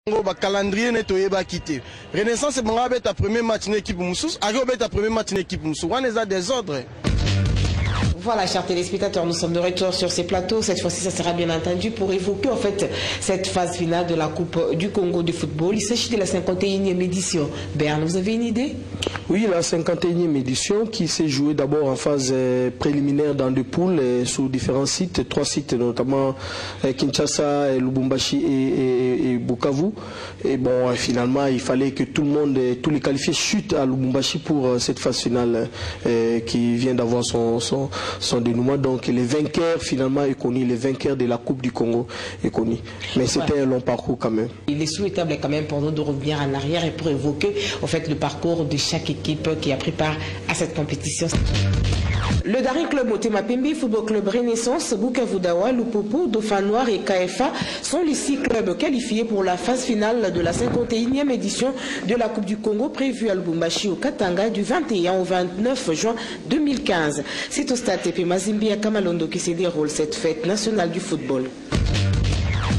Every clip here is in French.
Le calendrier n'est pas quitté. Renaissance est ta premier match une équipe Moussous, Agobet ta premier match une équipe Moussous. On est à des ordres. Voilà, chers téléspectateurs, nous sommes de retour sur ces plateaux. Cette fois-ci, ça sera bien entendu pour évoquer en fait cette phase finale de la Coupe du Congo de football. Il s'agit de la 51e édition. Berne, vous avez une idée? Oui, la 51e édition qui s'est jouée d'abord en phase préliminaire dans des poules sur différents sites, 3 sites notamment Kinshasa, Lubumbashi et Bukavu. Et bon, finalement, il fallait que tout le monde, tous les qualifiés chutent à Lubumbashi pour cette phase finale qui vient d'avoir son dénouement. Donc les vainqueurs finalement est connu, les vainqueurs de la Coupe du Congo est connu. Mais c'était un long parcours quand même. Il est souhaitable quand même pour nous de revenir en arrière et pour évoquer en fait le parcours de chaque équipe qui a pris part à cette compétition. Le Daring Club Motema Pembe, Football Club Renaissance, Bukavu Dawa, Lupopo, Dauphin Noir et KFA sont les 6 clubs qualifiés pour la phase finale de la 51e édition de la Coupe du Congo prévue à Lubumbashi au Katanga du 21 au 29 juin 2015. C'est au stade TP Mazembe à Kamalondo qui se déroule cette fête nationale du football.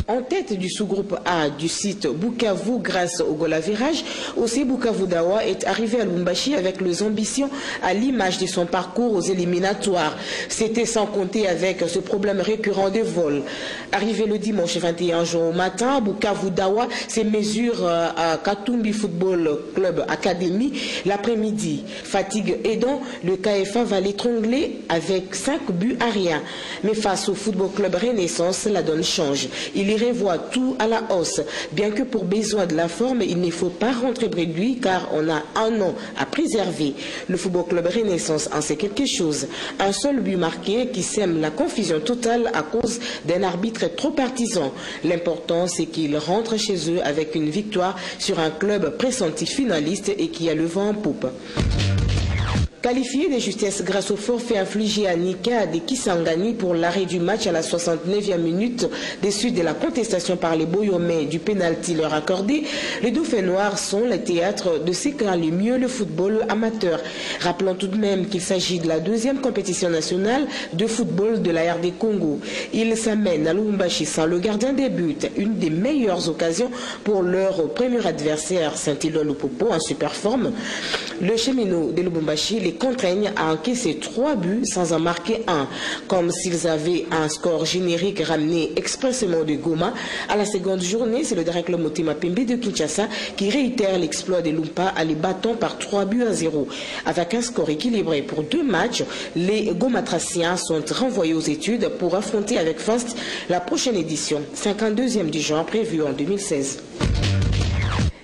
En tête du sous-groupe A du site Bukavu grâce au goal à virage, aussi Bukavu Dawa est arrivé à Lubumbashi avec les ambitions à l'image de son parcours aux éliminatoires. C'était sans compter avec ce problème récurrent de vol. Arrivé le dimanche 21 juin au matin, Bukavu Dawa se mesure à Katumbi Football Club Academy l'après-midi. Fatigue aidant, le KFA va l'étrangler avec 5 buts à rien. Mais face au Football Club Renaissance, la donne change. Il revoit tout à la hausse. Bien que pour besoin de la forme, il ne faut pas rentrer bredouille car on a un an à préserver. Le Football Club Renaissance en sait quelque chose. Un seul but marqué qui sème la confusion totale à cause d'un arbitre trop partisan. L'important, c'est qu'ils rentrent chez eux avec une victoire sur un club pressenti finaliste et qui a le vent en poupe. Qualifié de justesse grâce au forfait infligé à Nika de Kisangani pour l'arrêt du match à la 69e minute, déçu de la contestation par les Boyomais du pénalty leur accordé, les Dauphins Noirs sont le théâtre de ce qu'aime le mieux le football amateur. Rappelons tout de même qu'il s'agit de la 2e compétition nationale de football de la RD Congo. Ils s'amènent à Lubumbashi sans le gardien des buts, une des meilleures occasions pour leur premier adversaire, Saint-Éloi Lupopo, en super forme. Le cheminot de Lubumbashi les contraignent à encaisser 3 buts sans en marquer un, comme s'ils avaient un score générique ramené expressément de Goma. À la seconde journée, c'est le Daring Club Motema Pembe de Kinshasa qui réitère l'exploit des Lumpa en les battant par 3 buts à 0. Avec un score équilibré pour 2 matchs, les Gomatraciens sont renvoyés aux études pour affronter avec Fast la prochaine édition, 52e du genre prévue en 2016.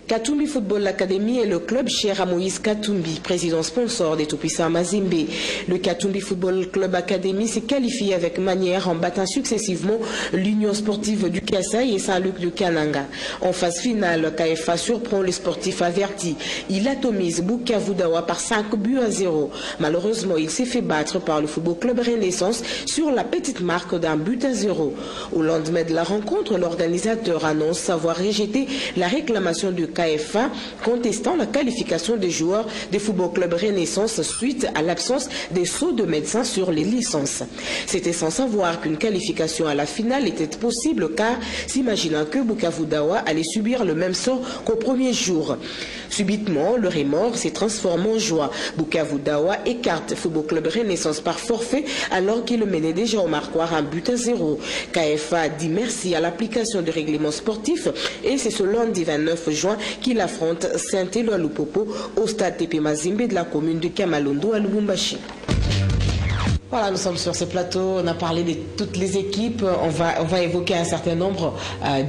Katumbi Football Academy est le club cher à Moïse Katumbi, président sponsor des tout-puissants Mazembe. Le Katumbi Football Club Academy s'est qualifié avec manière en battant successivement l'Union sportive du Kasaï et Saint-Luc de Kananga. En phase finale, KFA surprend les sportifs avertis. Il atomise Bukavu Dawa par 5 buts à 0. Malheureusement, il s'est fait battre par le Football Club Renaissance sur la petite marque d'un but à 0. Au lendemain de la rencontre, l'organisateur annonce avoir rejeté la réclamation de KFA contestant la qualification des joueurs des Football Club Renaissance suite à l'absence des sceaux de médecins sur les licences. C'était sans savoir qu'une qualification à la finale était possible car s'imaginant que Bukavu Dawa allait subir le même sort qu'au premier jour. Subitement, le remords s'est transformé en joie. Bukavu Dawa écarte Football Club Renaissance par forfait alors qu'il menait déjà au marquoir un but à 0. KFA dit merci à l'application du règlement sportif et c'est ce lundi 29 juin qu'il affronte Saint-Éloi Lupopo au stade TP Mazembe de la commune de Kamalondo à Lubumbashi. Voilà, nous sommes sur ce plateau, on a parlé de toutes les équipes, on va évoquer un certain nombre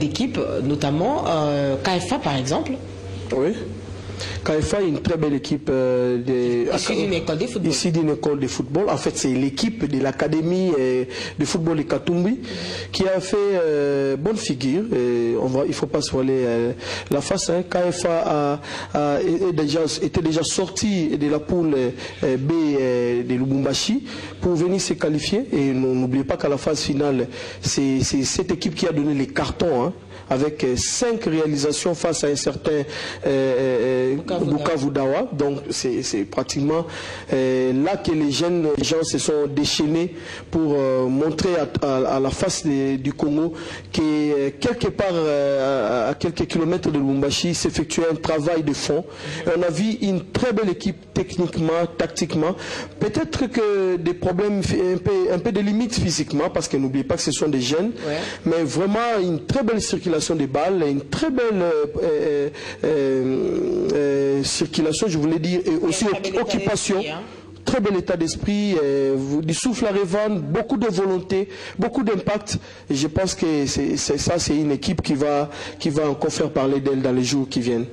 d'équipes, notamment KFA par exemple. Oui. KFA est une très belle équipe ici d'une école de football. Ici d'une école de football. En fait, c'est l'équipe de l'académie de football de Katumbi qui a fait bonne figure. Il ne faut pas se voiler la face. Hein. KFA était déjà sorti de la poule B de Lubumbashi pour venir se qualifier. Et n'oubliez pas qu'à la phase finale, c'est cette équipe qui a donné les cartons. Hein. avec 5 réalisations face à un certain Bukavu Dawa. Donc c'est pratiquement là que les jeunes gens se sont déchaînés pour montrer à la face du Congo que quelque part à quelques kilomètres de Lubumbashi s'effectuait un travail de fond. On a vu une très belle équipe techniquement, tactiquement. Peut-être que des problèmes, un peu de limites physiquement, parce que n'oubliez pas que ce sont des jeunes, mais vraiment une très belle circulation des balles, une très belle circulation, je voulais dire, et aussi occupation. Très bel état d'esprit, du souffle à revendre, beaucoup de volonté, beaucoup d'impact. Et je pense que c'est une équipe qui va encore faire parler d'elle dans les jours qui viennent.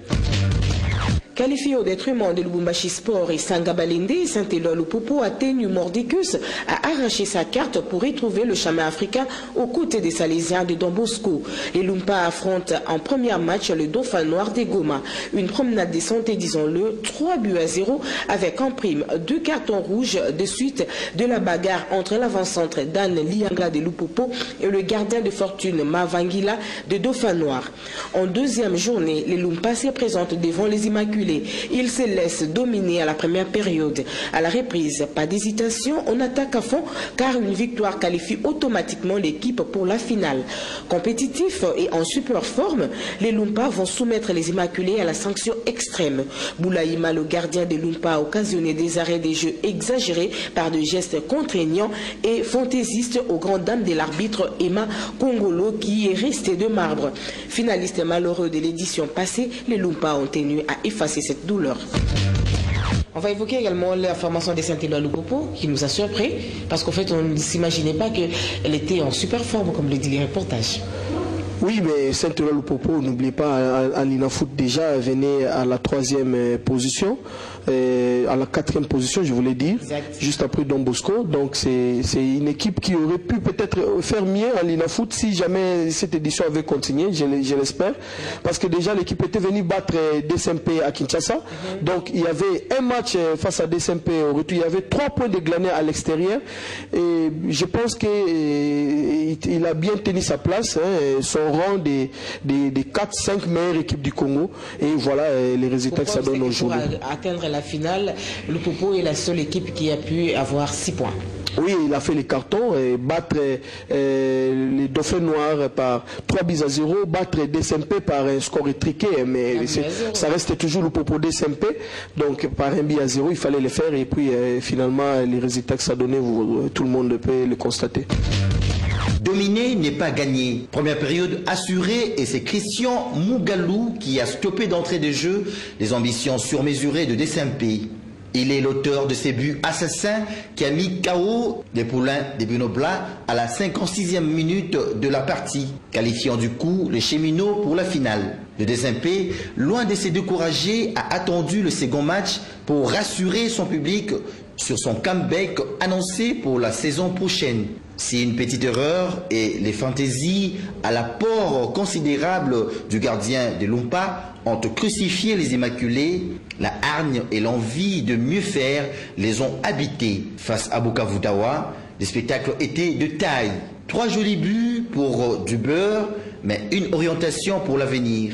Qualifié au détriment de Lubumbashi Sport et Sangabalende, Saint-Éloi Lupopo a tenu Mordicus à arracher sa carte pour retrouver le chemin africain aux côtés des Salésiens de Don Bosco. Les Lumpa affrontent en premier match le Dauphin Noir des Goma. Une promenade de santé, disons-le, 3-0 avec en prime 2 cartons rouges de suite de la bagarre entre l'avant-centre Dan Lianga de Lupopo et le gardien de fortune Mavangila de Dauphin Noir. En deuxième journée, les Lumpa se présentent devant les Immaculés. Ils se laissent dominer à la première période. À la reprise, pas d'hésitation, on attaque à fond car une victoire qualifie automatiquement l'équipe pour la finale. Compétitifs et en super forme, les Lumpa vont soumettre les Immaculés à la sanction extrême. Boulaïma, le gardien des Lumpa, a occasionné des arrêts des jeux exagérés par des gestes contraignants et fantaisistes aux grandes dames de l'arbitre Emma Kongolo qui est resté de marbre. Finaliste malheureux de l'édition passée, les Lumpa ont tenu à effacer cette douleur. On va évoquer également la formation de Saint-Éloi Lupopo qui nous a surpris parce qu'en fait on ne s'imaginait pas qu'elle était en super forme comme le dit les reportages. Oui, mais Saint-Éloi Lupopo, n'oubliez pas, à l'INAFOOT déjà venait à la 3e position, à la 4e position, je voulais dire, juste après Don Bosco. Donc c'est une équipe qui aurait pu peut-être faire mieux à l'INAFOOT si jamais cette édition avait continué, je l'espère. Parce que déjà l'équipe était venue battre DSMP à Kinshasa. Donc il y avait un match face à DSMP au retour, il y avait 3 points de glané à l'extérieur. Et je pense qu'il a bien tenu sa place, son rang des 4-5 meilleures équipes du Congo. Et voilà les résultats que ça donne aujourd'hui. Pour atteindre la finale, Lupopo est la seule équipe qui a pu avoir 6 points. Oui, il a fait les cartons, et battre les Dauphins Noirs par 3-0, battre DSMP par un score étriqué, mais ça reste toujours Lupopo DSMP, donc par 1-0, il fallait le faire, et puis finalement les résultats que ça donnait, tout le monde peut le constater. Dominer n'est pas gagner. Première période assurée et c'est Christian Mougalou qui a stoppé d'entrée de jeu les ambitions surmesurées de DSMP. Il est l'auteur de ces buts assassins qui a mis KO des poulains des Bunobla à la 56e minute de la partie, qualifiant du coup les cheminots pour la finale. Le DSMP, loin de se décourager, a attendu le second match pour rassurer son public sur son comeback annoncé pour la saison prochaine. Si une petite erreur et les fantaisies à l'apport considérable du gardien de Lumpa ont crucifié les Immaculés, la hargne et l'envie de mieux faire les ont habités. Face à Bukavu Dawa, les spectacles étaient de taille. 3 jolis buts pour du beurre, mais une orientation pour l'avenir.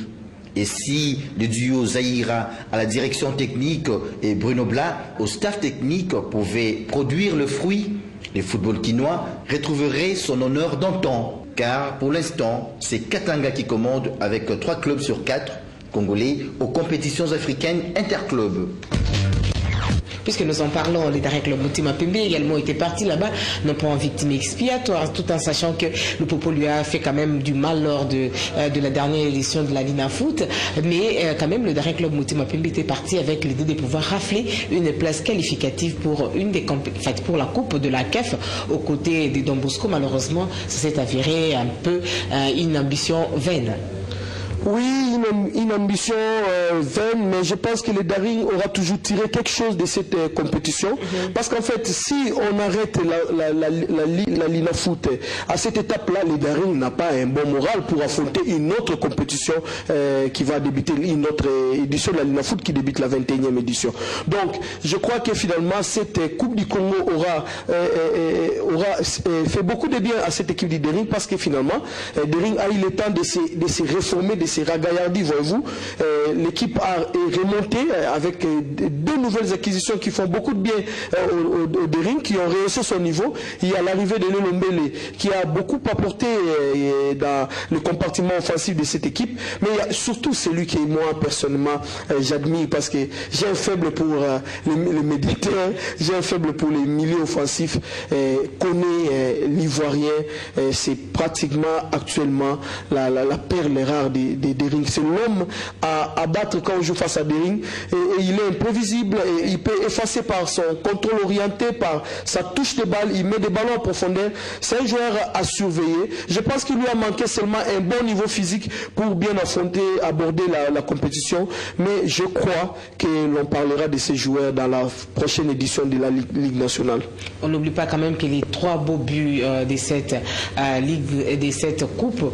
Et si le duo Zahira à la direction technique et Bruno Blas au staff technique pouvaient produire le fruit, le football quinois retrouverait son honneur d'antan. Car pour l'instant, c'est Katanga qui commande avec 3 clubs sur 4 congolais aux compétitions africaines interclubs. Puisque nous en parlons, les Darek Mutima Pembe également était parti là-bas, non pas en victime expiatoire, tout en sachant que le Popo lui a fait quand même du mal lors de la dernière édition de la l'INAFOOT, mais quand même le Darek Mutima Pembe était parti avec l'idée de pouvoir rafler une place qualificative pour pour la coupe de la CAF aux côtés de Don Bosco. Malheureusement, ça s'est avéré un peu une ambition vaine. Oui, une ambition vaine, mais je pense que le Daring aura toujours tiré quelque chose de cette compétition. Parce qu'en fait, si on arrête la Lina Foot à cette étape-là, le Daring n'a pas un bon moral pour affronter une autre compétition qui va débuter, une autre édition de la Lina Foot qui débute la 21e édition. Donc, je crois que finalement, cette Coupe du Congo aura fait beaucoup de bien à cette équipe du Daring, parce que finalement, Daring a eu le temps de se réformer, de se ragaillardir, voyez-vous. L'équipe est remontée avec deux nouvelles acquisitions qui font beaucoup de bien au Daring, qui ont rehaussé son niveau. Il y a l'arrivée de Lelo Mbele qui a beaucoup apporté dans le compartiment offensif de cette équipe, mais il y a surtout celui qui, moi personnellement, j'admire, parce que j'ai un faible pour les méditeurs, j'ai un faible pour les milieux offensifs. Connaît l'Ivoirien, c'est pratiquement actuellement la perle rare des Daring. C'est l'homme à battre quand on joue face à Daring, et il est imprévisible, et il peut effacer par son contrôle orienté, par sa touche de balle, il met des ballons en profondeur. C'est un joueur à surveiller. Je pense qu'il lui a manqué seulement un bon niveau physique pour bien aborder la compétition, mais je crois que l'on parlera de ces joueurs dans la prochaine édition de la Ligue nationale. On n'oublie pas quand même que les 3 beaux buts de cette Ligue et de cette Coupe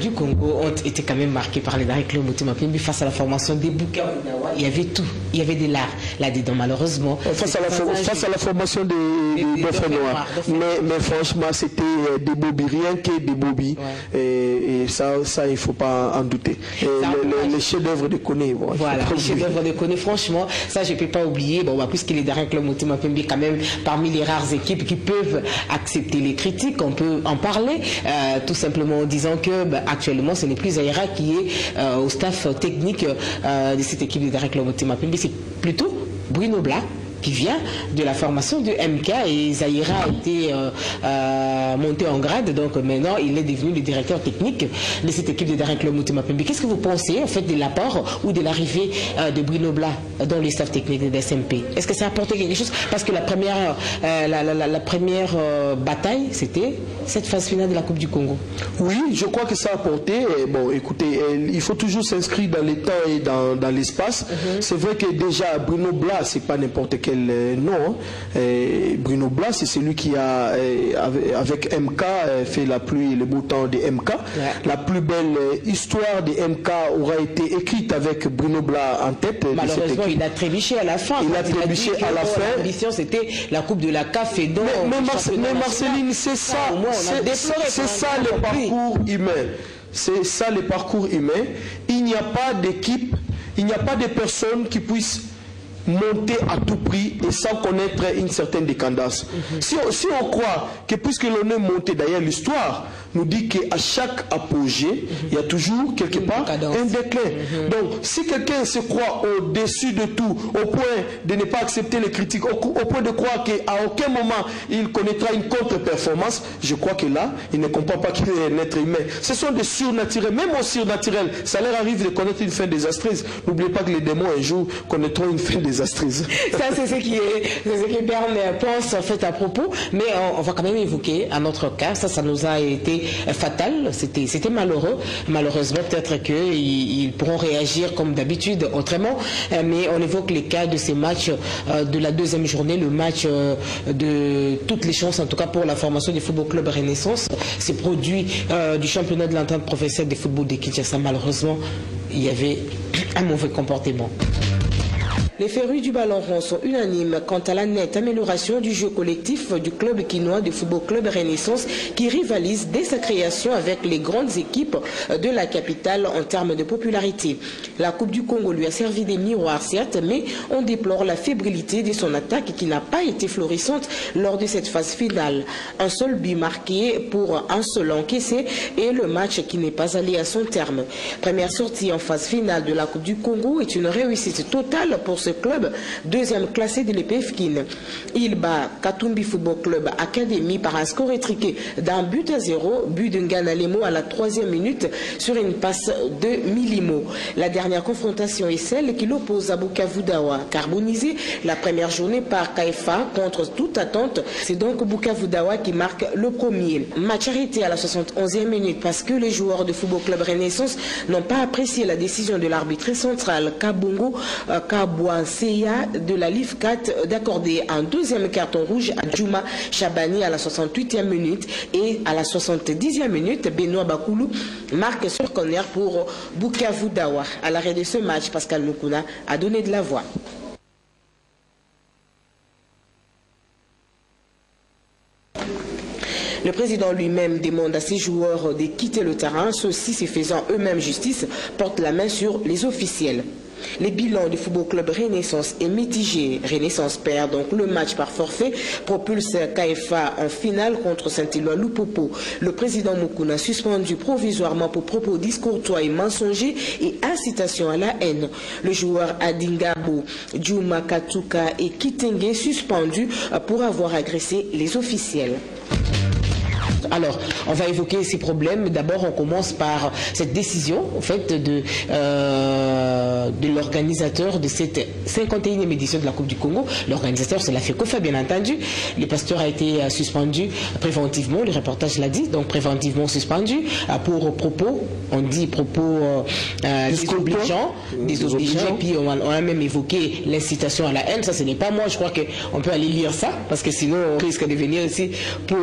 du Congo ont été quand même marqués par les Daring Club Motema Pembe face à la formation des Bukavu-Dawa. Il y avait tout, il y avait de l'art là-dedans, malheureusement. Face à la formation des Dauphins Noirs. Mais franchement, c'était des bobis, rien que des bobis. Ouais. Et ça, il ne faut pas en douter. Les chefs-d'œuvre de Koné. Bon, voilà, les chefs-d'œuvre de Koné, franchement, ça, je ne peux pas oublier. Bon, puisque les Daring Club Motema Pembe, quand même, parmi les rares équipes qui peuvent accepter les critiques, on peut en parler, tout simplement en disant que actuellement, ce n'est plus Zaïra qui est au staff technique de cette équipe de Daring Club Motema Pembe, c'est plutôt Bruno Bla, qui vient de la formation de MK, et Zaïra a été monté en grade, donc maintenant il est devenu le directeur technique de cette équipe de Daring Club Motema Pembe. Qu'est-ce que vous pensez en fait de l'apport ou de l'arrivée de Bruno Bla dans le staff technique de SMP? Est-ce que ça a apporté quelque chose? Parce que la première bataille, c'était cette phase finale de la Coupe du Congo. Oui, je crois que ça a apporté. Bon, écoutez, il faut toujours s'inscrire dans les temps et dans l'espace. C'est vrai que déjà Bruno Bla, c'est pas n'importe quel nom. Bruno Bla, c'est celui qui a, avec MK, fait la pluie et le beau temps de MK. Ouais. La plus belle histoire de MK aura été écrite avec Bruno Bla en tête. Malheureusement, il a trébuché à la fin. Il a trébuché à la fin. L'ambition, c'était la Coupe de la CAF et donc. Mais Marceline, c'est ça. C'est ça le parcours humain. C'est ça le parcours humain. Il n'y a pas d'équipe, il n'y a pas de personne qui puisse monter à tout prix et sans connaître une certaine décadence. Si on croit que puisque l'on est monté, d'ailleurs l'histoire nous dit qu'à chaque apogée, il y a toujours quelque part un déclin. Donc si quelqu'un se croit au-dessus de tout, au point de ne pas accepter les critiques, au point de croire qu'à aucun moment il connaîtra une contre-performance, je crois que là, il ne comprend pas qu'il est un être humain. Ce sont des surnaturels, même aux surnaturels, ça leur arrive de connaître une fin désastreuse. N'oubliez pas que les démons un jour connaîtront une fin désastreuse. Ça, c'est ce que Berne pense en fait à propos, mais on va quand même évoquer un autre cas. Ça nous a été fatal, c'était malheureux. Malheureusement, peut-être qu'ils pourront réagir comme d'habitude autrement, mais on évoque les cas de ces matchs de la deuxième journée, le match de toutes les chances, en tout cas pour la formation du Football Club Renaissance. Ces produits du championnat de l'entente professionnelle de football de Kinshasa, malheureusement, il y avait un mauvais comportement. Les férus du ballon rond sont unanimes quant à la nette amélioration du jeu collectif du club quinois du Football Club Renaissance, qui rivalise dès sa création avec les grandes équipes de la capitale en termes de popularité. La Coupe du Congo lui a servi des miroirs, certes, mais on déplore la fébrilité de son attaque qui n'a pas été florissante lors de cette phase finale. Un seul but marqué pour un seul encaissé et le match qui n'est pas allé à son terme. Première sortie en phase finale de la Coupe du Congo est une réussite totale pour ce club, deuxième classé de l'EPF Kin. Il bat Katumbi Football Club Academy par un score étriqué d'1-0, but de Ngana Lemo à la 3e minute sur une passe de Milimo. La dernière confrontation est celle qui l'oppose à Bukavu Dawa, carbonisé la première journée par KFA contre toute attente. C'est donc Bukavu Dawa qui marque le premier. Match arrêté à la 71e minute parce que les joueurs de Football Club Renaissance n'ont pas apprécié la décision de l'arbitre central Kabongo Kabouanseya de la Live 4 d'accorder un deuxième carton rouge à Djouma Chabani à la 68e minute, et à la 70e minute, Benoît Bakoulou marque sur corner pour Bukavu Dawa. À l'arrêt de ce match, Pascal Nukuna a donné de la voix. Le président lui-même demande à ses joueurs de quitter le terrain. Ceux-ci, se faisant eux-mêmes justice, portent la main sur les officiels. Les bilans du Football Club Renaissance est mitigé. Renaissance perd donc le match par forfait, propulse KFA en finale contre Saint-Éloi Lupopo. Le président Mukuna suspendu provisoirement pour propos discourtois et mensongers et incitation à la haine. Le joueur Adingabo, Djouma Katuka et Kitenge suspendu pour avoir agressé les officiels. Alors, on va évoquer ces problèmes. D'abord, on commence par cette décision en fait, de l'organisateur de cette 51e édition de la Coupe du Congo. L'organisateur, c'est la FECOFA, bien entendu. Le pasteur a été suspendu préventivement, le reportage l'a dit, donc préventivement suspendu pour propos, on dit propos désobligeants, et puis on a même évoqué l'incitation à la haine. Ça, ce n'est pas moi, je crois qu'on peut aller lire ça, parce que sinon, on risque de venir aussi pour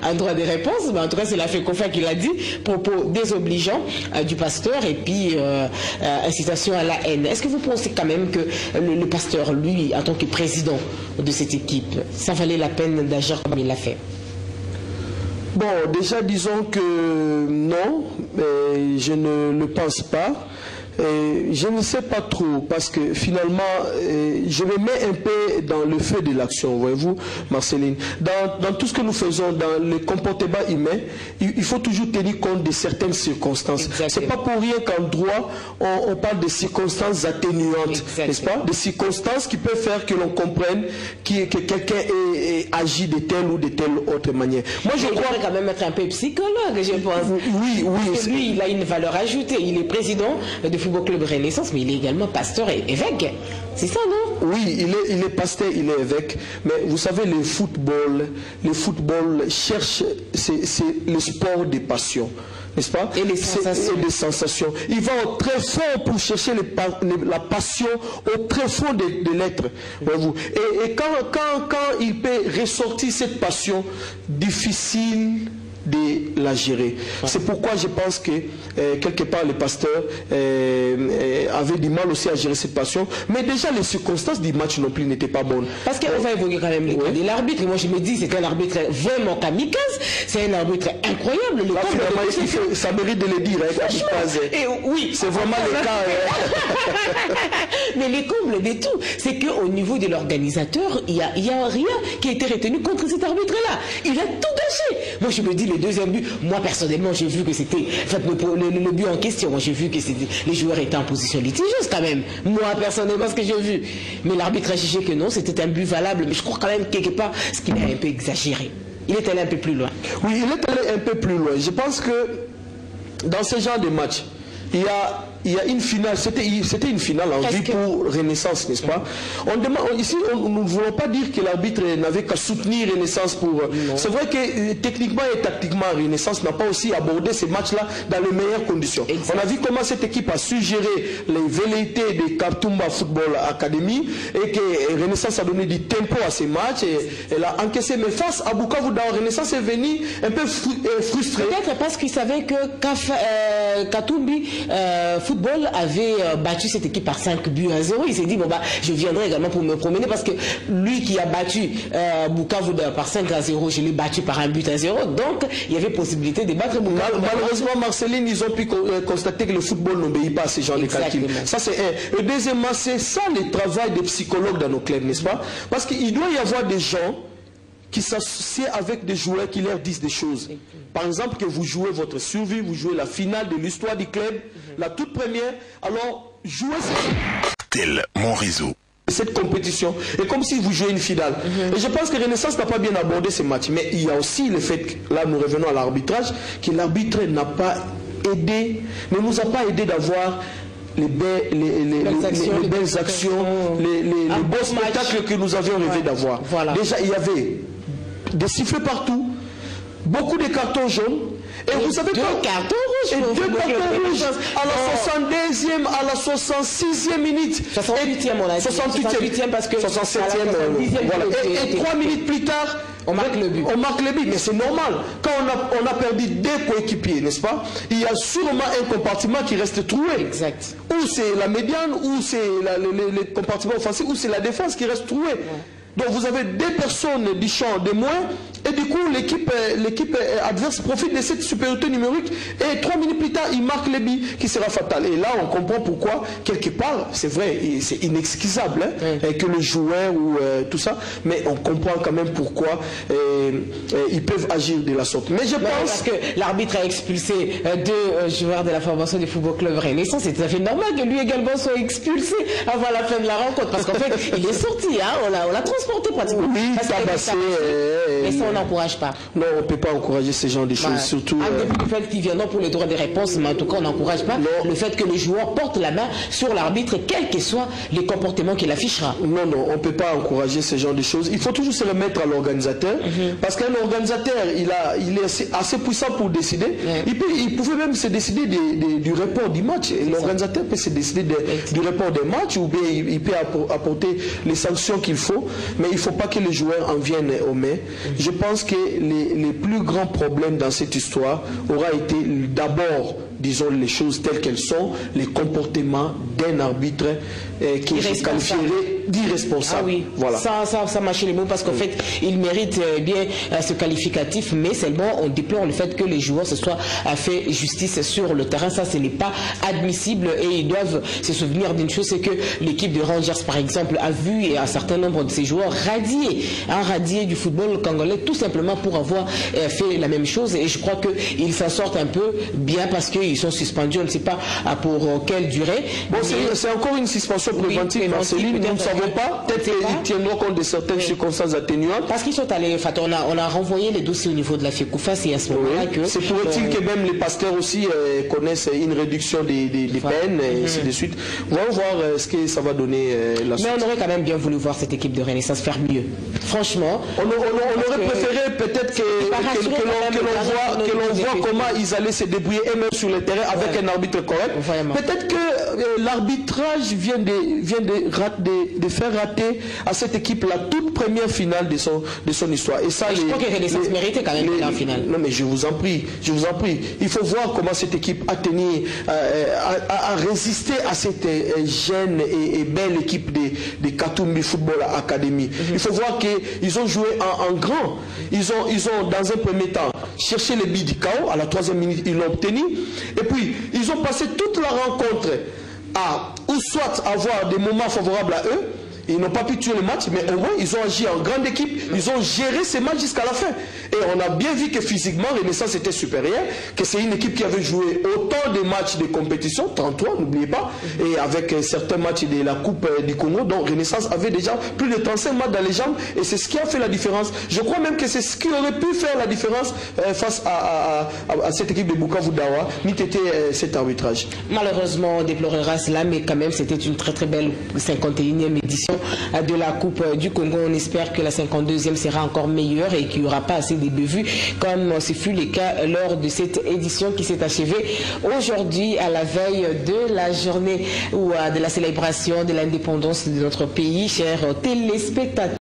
un droit de réponse, mais en tout cas c'est la FECOFA qui l'a dit, propos désobligeants du pasteur et puis incitation à la haine. Est-ce que vous pensez quand même que le pasteur, lui, en tant que président de cette équipe, ça valait la peine d'agir comme il l'a fait? Bon, déjà disons que non, mais je ne le pense pas. Je ne sais pas trop, parce que finalement, je me mets un peu dans le feu de l'action, voyez-vous, Marceline. Dans tout ce que nous faisons, dans le comportement humain, il faut toujours tenir compte de certaines circonstances. C'est pas pour rien qu'en droit, on parle de circonstances atténuantes, n'est-ce pas? Des circonstances qui peuvent faire que l'on comprenne que quelqu'un agit de telle ou de telle autre manière. Moi, je crois quand même être un peu psychologue, je pense. Oui. Parce que lui, il a une valeur ajoutée. Il est président de Football Club Renaissance, mais il est également pasteur et évêque. C'est ça, non? Oui, il est pasteur, il est évêque. Mais vous savez, le football cherche, c'est le sport des passions, n'est-ce pas? Et les sensations. Et des sensations. Il va au très fond pour chercher la passion au très fond de l'être. Et quand il peut ressortir cette passion, difficile de la gérer. C'est pourquoi je pense que quelque part le pasteur avait du mal aussi à gérer cette passion, mais déjà les circonstances du match non plus n'étaient pas bonnes. Parce qu'on va évoquer quand même de l'arbitre. Moi je me dis c'est un arbitre vraiment kamikaze, c'est un arbitre incroyable. Ça mérite de le dire, oui, c'est vraiment le cas. Mais le comble de tout, c'est qu'au niveau de l'organisateur, il n'y a rien qui a été retenu contre cet arbitre-là. Il a tout gâché. Moi je me dis le deuxième but, moi personnellement j'ai vu que c'était le but en question, moi j'ai vu que les joueurs étaient en position litigieuse quand même, moi personnellement ce que j'ai vu, mais l'arbitre a jugé que non, c'était un but valable, mais je crois quand même quelque part ce qu'il a un peu exagéré, il est allé un peu plus loin. Oui, il est allé un peu plus loin. Je pense que dans ce genre de match, il y a une finale, c'était une finale en vue pour Renaissance, n'est-ce pas? Ici, nous ne voulons pas dire que l'arbitre n'avait qu'à soutenir Renaissance pour... C'est vrai que techniquement et tactiquement, Renaissance n'a pas aussi abordé ces matchs-là dans les meilleures conditions. On a vu comment cette équipe a su gérer les velléités de Katumba Football Academy et que Renaissance a donné du tempo à ces matchs et elle a encaissé. Mais face à Bukavu Dawa, Renaissance est venue un peu frustrée. Peut-être parce qu'il savait que Katumbi Football avait battu cette équipe par 5 buts à 0. Il s'est dit, bon bah, je viendrai également pour me promener parce que lui qui a battu Bukavu par 5 à 0, je l'ai battu par 1 but à 0. Donc, il y avait possibilité de battre Bukavu. Malheureusement, Marceline, ils ont pu constater que le football n'obéit pas à ces genres de calculs. Ça, c'est un. Et deuxièmement, c'est ça le travail des psychologues dans nos clubs, n'est-ce pas? Parce qu'il doit y avoir des gens qui s'associent avec des joueurs qui leur disent des choses. Par exemple, que vous jouez votre survie, vous jouez la finale de l'histoire du club, la toute première, alors jouez... Tel mon réseau. cette compétition est comme si vous jouez une finale. Et je pense que Renaissance n'a pas bien abordé ce match. Mais il y a aussi le fait que, là nous revenons à l'arbitrage, que l'arbitre n'a pas aidé, ne nous a pas aidé d'avoir les belles actions, les beaux spectacles que nous avions rêvé d'avoir. Voilà. Déjà, il y avait des sifflets partout, beaucoup de cartons jaunes. Et vous savez deux cartons rouges à la 62e, à la 66e minute. 68e, on a dit. 68e parce que 67e. Voilà. Et 3 minutes plus tard, on marque le but. On marque le but, mais c'est normal. Quand on a perdu 2 coéquipiers, n'est-ce pas? Il y a sûrement un compartiment qui reste troué. Exact. Ou c'est la médiane, ou c'est les compartiments offensifs, ou c'est la défense qui reste trouée. Donc vous avez 2 personnes du champ de moins, et du coup l'équipe adverse profite de cette supériorité numérique, et 3 minutes plus tard il marque le but qui sera fatal. Et là on comprend pourquoi, quelque part, c'est vrai, c'est inexcusable que le joueur ou tout ça, mais on comprend quand même pourquoi ils peuvent agir de la sorte. Mais je pense... Parce que l'arbitre a expulsé 2 joueurs de la formation du Football Club Renaissance, c'est tout à fait normal que lui également soit expulsé avant la fin de la rencontre, parce qu'en fait il est sorti, hein, on l'a transporté pratiquement. Oui, tabassé. Mais ça, on n'encourage pas. Non, on ne peut pas encourager ce genre de choses. Surtout. En dépit du fait qu'ils viendront pour les droits des réponses, mais en tout cas, on n'encourage pas le fait que le joueur porte la main sur l'arbitre, quels que soient les comportements qu'il affichera. Non, non, on ne peut pas encourager ce genre de choses. Il faut toujours se remettre à l'organisateur, parce qu'un organisateur, il est assez puissant pour décider. Il pouvait même se décider du report du match. L'organisateur peut se décider du report des matchs, ou bien il peut apporter les sanctions qu'il faut. Mais il ne faut pas que les joueurs en viennent aux mains. Je pense que les plus grands problèmes dans cette histoire aura été d'abord, disons les choses telles qu'elles sont, les comportements d'un arbitre qui se qualifierait d'irresponsable. Ah oui, voilà. Ça mâche les mots, parce qu'en fait, il mérite bien ce qualificatif, mais seulement on déplore le fait que les joueurs se soient fait justice sur le terrain. Ça, ce n'est pas admissible, et ils doivent se souvenir d'une chose, c'est que l'équipe de Rangers, par exemple, a vu un certain nombre de ses joueurs radier du football congolais, tout simplement pour avoir fait la même chose. Et je crois qu'ils s'en sortent un peu bien, parce qu'ils sont suspendus, on ne sait pas pour quelle durée. Bon, c'est encore une suspension préventive, Marceline, nous ne savons pas. Peut-être qu'ils tiendront compte de certaines circonstances atténuantes. Parce qu'ils sont allés, on a renvoyé les dossiers au niveau de la FECOFA, c'est à ce moment-là que... C'est pourrait-il que même les pasteurs aussi connaissent une réduction des peines, et ainsi de suite. On va voir ce que ça va donner la suite. Mais on aurait quand même bien voulu voir cette équipe de Renaissance faire mieux. Franchement. On aurait préféré peut-être que l'on voit comment ils allaient se débrouiller, et même sur le terrain, avec un arbitre correct. Peut-être que l'arbitrage vient de faire rater à cette équipe la toute première finale de son histoire. Et ça, je crois que Renaissance méritait quand même la finale. Non, mais je vous en prie. Il faut voir comment cette équipe a tenu, a résisté à cette jeune et belle équipe de Katumbi Football Academy. Il faut voir qu'ils ont joué en grand. Ils ont dans un premier temps cherché le but du chaos. À la 3e minute, ils l'ont obtenu. Et puis, ils ont passé toute la rencontre ou soit avoir des moments favorables à eux. Ils n'ont pas pu tuer le match, mais au moins ils ont agi en grande équipe, ils ont géré ces matchs jusqu'à la fin. Et on a bien vu que physiquement, Renaissance était supérieure, que c'est une équipe qui avait joué autant de matchs de compétition, 33, n'oubliez pas, et avec certains matchs de la Coupe du Congo, donc Renaissance avait déjà plus de 35 matchs dans les jambes, et c'est ce qui a fait la différence. Je crois même que c'est ce qui aurait pu faire la différence face à cette équipe de Bukavu Dawa, n'eût été cet arbitrage. Malheureusement, on déplorera cela, mais quand même, c'était une très très belle 51e édition de la Coupe du Congo. On espère que la 52e sera encore meilleure et qu'il n'y aura pas assez de bévues comme ce fut le cas lors de cette édition qui s'est achevée aujourd'hui à la veille de la journée ou de la célébration de l'indépendance de notre pays. Chers téléspectateurs,